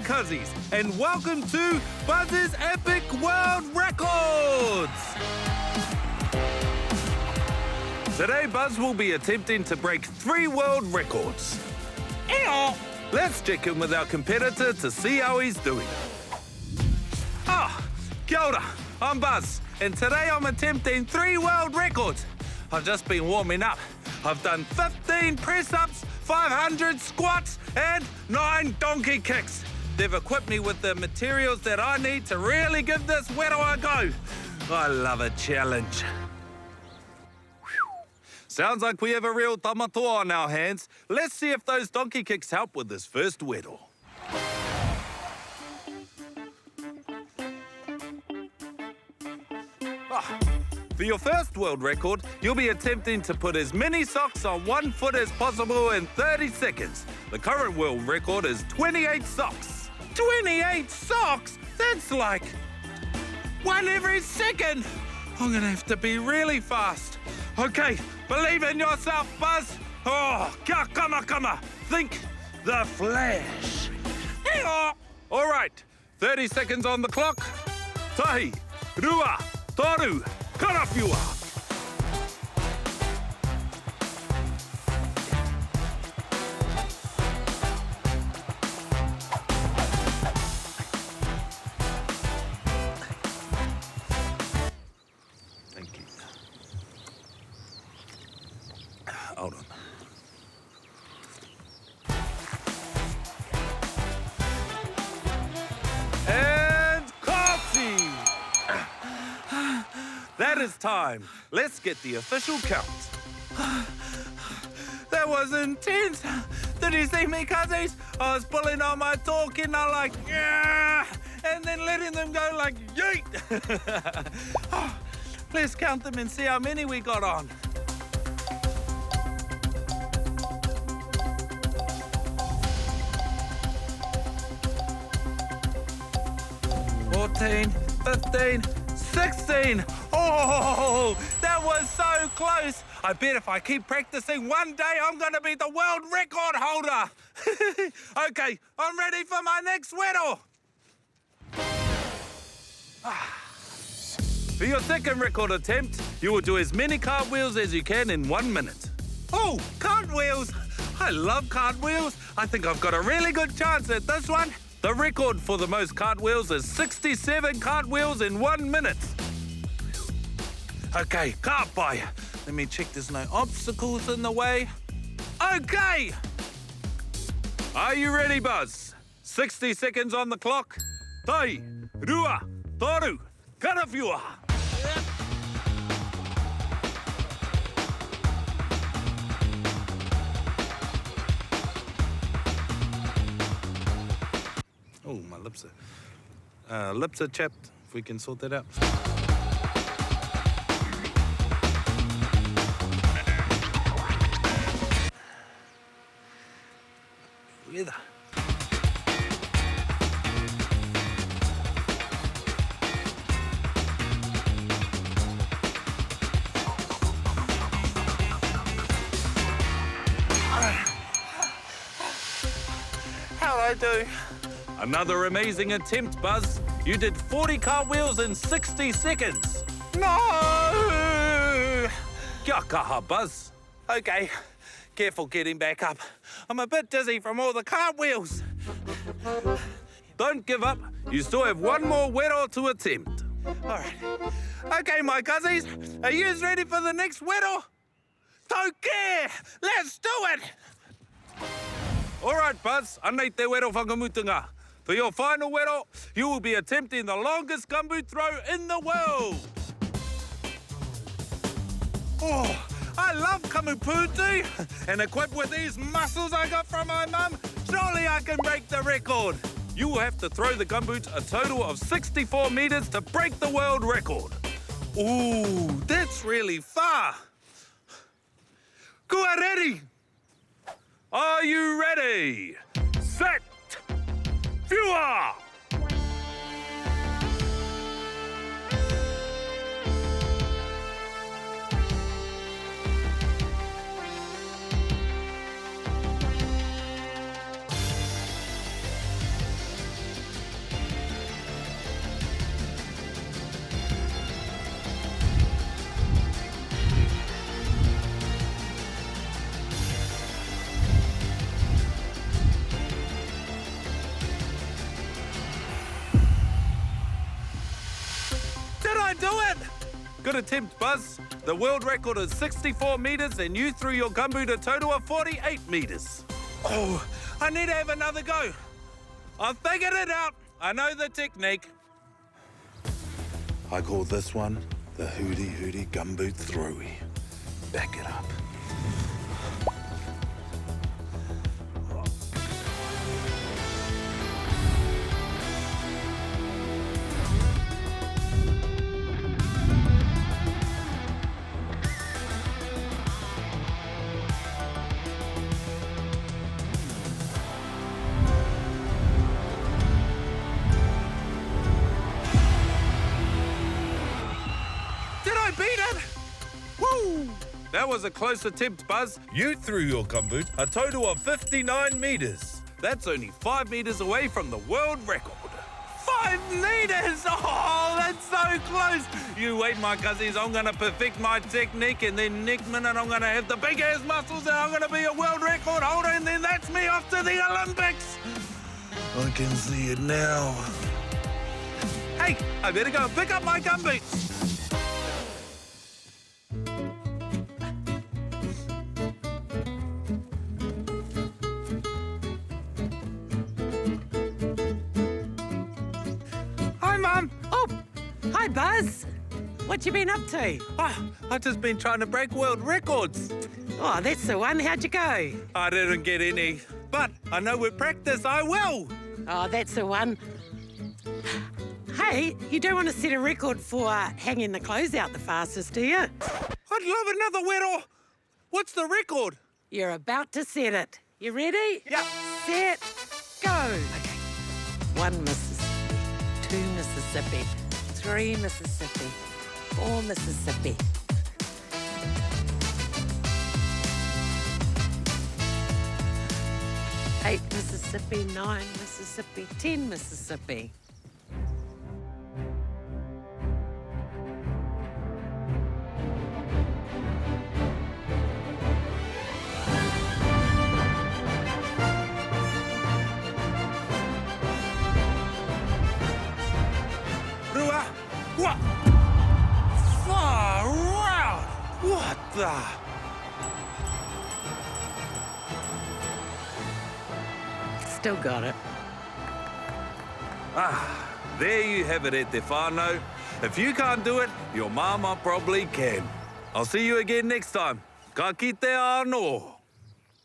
Cuzzies, and welcome to Buzz's Epic World Records! Today, Buzz will be attempting to break 3 world records. Let's check in with our competitor to see how he's doing. Kia ora, I'm Buzz, and today I'm attempting 3 world records. I've just been warming up. I've done 15 press-ups, 500 squats, and 9 donkey kicks. They've equipped me with the materials that I need to really give this wero a go. I love a challenge. Sounds like we have a real tamatoa on our hands. Let's see if those donkey kicks help with this first wero. For your first world record, you'll be attempting to put as many socks on one foot as possible in 30 seconds. The current world record is 28 socks. 28 socks? That's like 1 every second. I'm gonna have to be really fast. Okay, believe in yourself, Buzz. Kia kama. Think the Flash. All right, 30 seconds on the clock. Tahi, rua, toru, karawhiua. Thank you. Hold on. And coffee! That is time. Let's get the official count. That was intense. Did you see me, Cuzzies? I was pulling on my talking, I like, yeah, and then letting them go like, yeet. Let's count them and see how many we got on. 14, 15, 16. Oh, that was so close. I bet if I keep practicing, one day I'm going to be the world record holder. Okay, I'm ready for my next wero. For your second record attempt, you will do as many cartwheels as you can in 1 minute. Oh, cartwheels! I love cartwheels. I think I've got a really good chance at this one. The record for the most cartwheels is 67 cartwheels in 1 minute. Okay, cartby. Let me check there's no obstacles in the way. Okay! Are you ready, Buzz? 60 seconds on the clock. Tai, rua, toru, karawhiua. Oh, my lips are chapped, if we can sort that out. Weather. How'd I do? Another amazing attempt, Buzz. You did 40 cartwheels in 60 seconds. No! Kia kaha, Buzz. Okay, careful getting back up. I'm a bit dizzy from all the cartwheels. Don't give up. You still have 1 more wero to attempt. All right. Okay, my Cuzzies, are you ready for the next wero? Don't care. Let's do it. All right, Buzz. Anei te wero whakamutunga. For your final wero, you will be attempting the longest gumboot throw in the world. Oh, I love kamuputu, and equipped with these muscles I got from my mum, surely I can break the record. You will have to throw the gumboot a total of 64 meters to break the world record. Ooh, that's really far. Kua ready? Are you ready? Set! Viewer! Good attempt, Buzz. The world record is 64 metres and you threw your gumboot a total of 48 metres. Oh, I need to have another go. I've figured it out. I know the technique. I call this one the hooty gumboot throwy. Back it up. Beat it! Woo! That was a close attempt, Buzz. You threw your gumboot a total of 59 metres. That's only 5 metres away from the world record. 5 metres! Oh, that's so close. You wait, my cuzzies. I'm going to perfect my technique, and then next minute I'm going to have the big ass muscles, and I'm going to be a world record holder, and then that's me off to the Olympics. I can see it now. Hey, I better go and pick up my gumboots. Hi, Mum. Oh, hi, Buzz. What you been up to? Oh, I've just been trying to break world records. Oh, that's the one. How'd you go? I didn't get any, but I know with practice I will. Oh, that's the one. Hey, you don't want to set a record for hanging the clothes out the fastest, do you? I'd love another whittle. What's the record? You're about to set it. You ready? Yeah. Set, go. Okay. 1 Mississippi, 2 Mississippi, 3 Mississippi, 4 Mississippi. 8 Mississippi, 9 Mississippi, 10 Mississippi. Rua, what? Far out! What the? Still got it. There you have it, Aotearoa. If you can't do it, your mama probably can. I'll see you again next time. Ka kite anō.